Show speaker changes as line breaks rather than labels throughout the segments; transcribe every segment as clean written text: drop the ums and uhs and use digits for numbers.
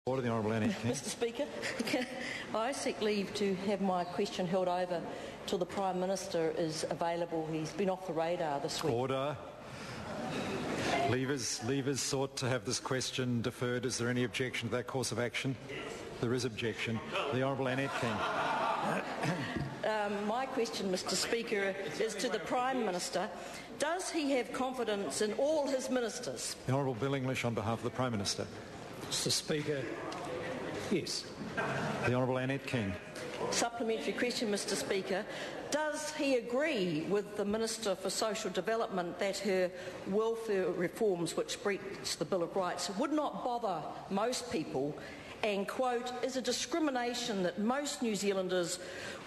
Order, the Honourable Annette King.
Mr Speaker, I seek leave to have my question held over till the Prime Minister is available. He's been off the radar this week.
Order. Leavers sought to have this question deferred. Is there any objection to that course of action? There is objection. The Honourable Annette King.
My question, Mr Speaker, is to the Prime Minister. Does he have confidence in all his ministers?
The Honourable Bill English on behalf of the Prime Minister.
Mr Speaker, yes.
The Honourable Annette King.
Supplementary question, Mr Speaker. Does he agree with the Minister for Social Development that her welfare reforms, which breach the Bill of Rights, would not bother most people and, quote, is a discrimination that most New Zealanders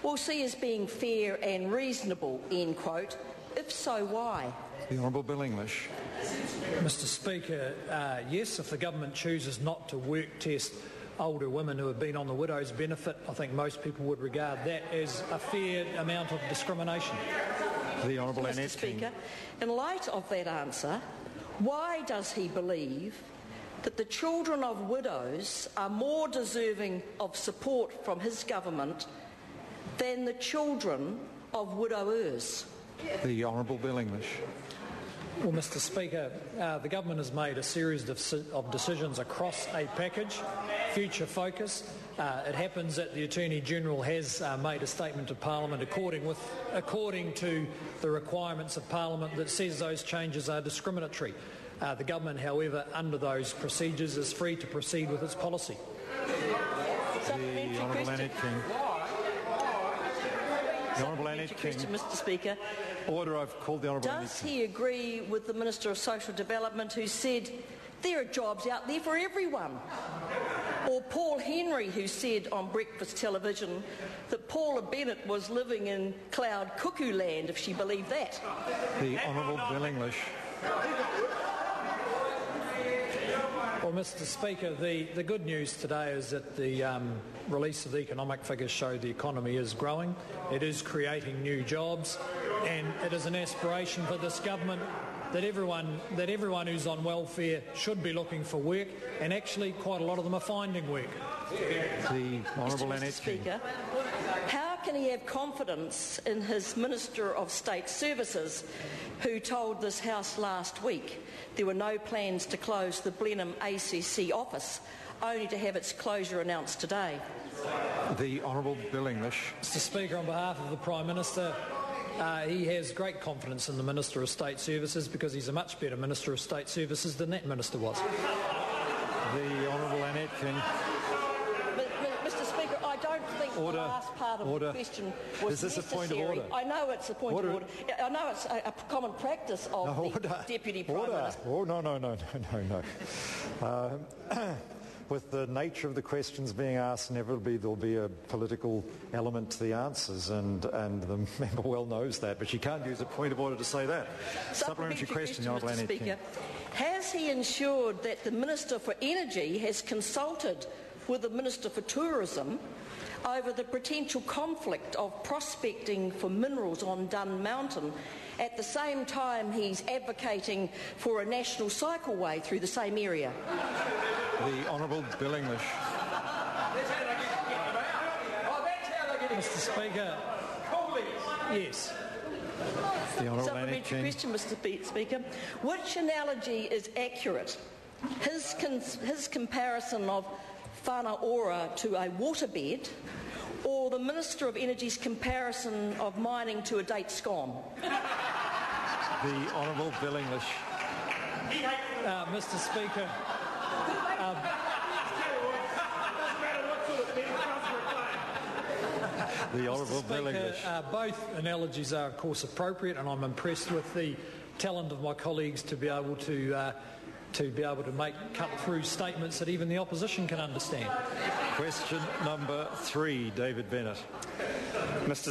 will see as being fair and reasonable, end quote? If so, why?
The Honourable Bill English.
Mr Speaker, yes, if the government chooses not to work test older women who have been on the widow's benefit, I think most people would regard that as a fair amount of discrimination.
The Honourable
Mr.
Annette
Speaker,
King.
in light of that answer, why does he believe that the children of widows are more deserving of support from his government than the children of widowers?
The Honourable Bill English.
Well, Mr Speaker, the government has made a series of decisions across a package, future focus. It happens that the Attorney-General has made a statement to Parliament according to the requirements of Parliament that says those changes are discriminatory. The government, however, under those procedures is free to proceed with its policy.
The Honourable Annette King. The Honourable Annette King.
Mr Speaker.
Order, I've called the Honourable Annette
Does
King.
he agree with the Minister of Social Development who said there are jobs out there for everyone? Or Paul Henry, who said on breakfast television that Paula Bennett was living in cloud cuckoo land, if she believed that?
The Honourable Bill English.
Well, Mr Speaker, the good news today is that the release of the economic figures show the economy is growing, it is creating new jobs, and it is an aspiration for this government that everyone who's on welfare should be looking for work, and actually quite a lot of them are finding work.
The Honourable Annette King.
Speaker, how can he have confidence in his Minister of State Services, who told this House last week there were no plans to close the Blenheim ACC office, only to have its closure announced today?
The Honourable Bill English.
Mr Speaker, on behalf of the Prime Minister, he has great confidence in the Minister of State Services because he's a much better Minister of State Services than that Minister was.
The Honourable Annette King.
Mr Speaker, I don't think the last part of the question was necessary.
Is this a point of order?
I know it's a point of order. I know it's a common practice of the Deputy Prime Minister.
Oh, no. With the nature of the questions being asked, inevitably there'll be a political element to the answers, and the member well knows that, but she can't use a point of order to say that. Supplementary question, Honourable Annette King.
Has he ensured that the Minister for Energy has consulted with the Minister for Tourism over the potential conflict of prospecting for minerals on Dunn Mountain, at the same time he's advocating for a national cycleway through the same area?
The Honourable Bill English.
Mr Speaker, yes.
The Honourable Annette King.
Question, Mr Speaker. Which analogy is accurate? His comparison of Whana Ora to a waterbed, or the Minister of Energy's comparison of mining to a date scone?
The Honourable Bill English.
Mr Speaker,
The Honourable Bill English.
Both analogies are, of course, appropriate, and I'm impressed with the talent of my colleagues to be able to make cut-through statements that even the opposition can understand.
Question number 3, David Bennett.
Mr.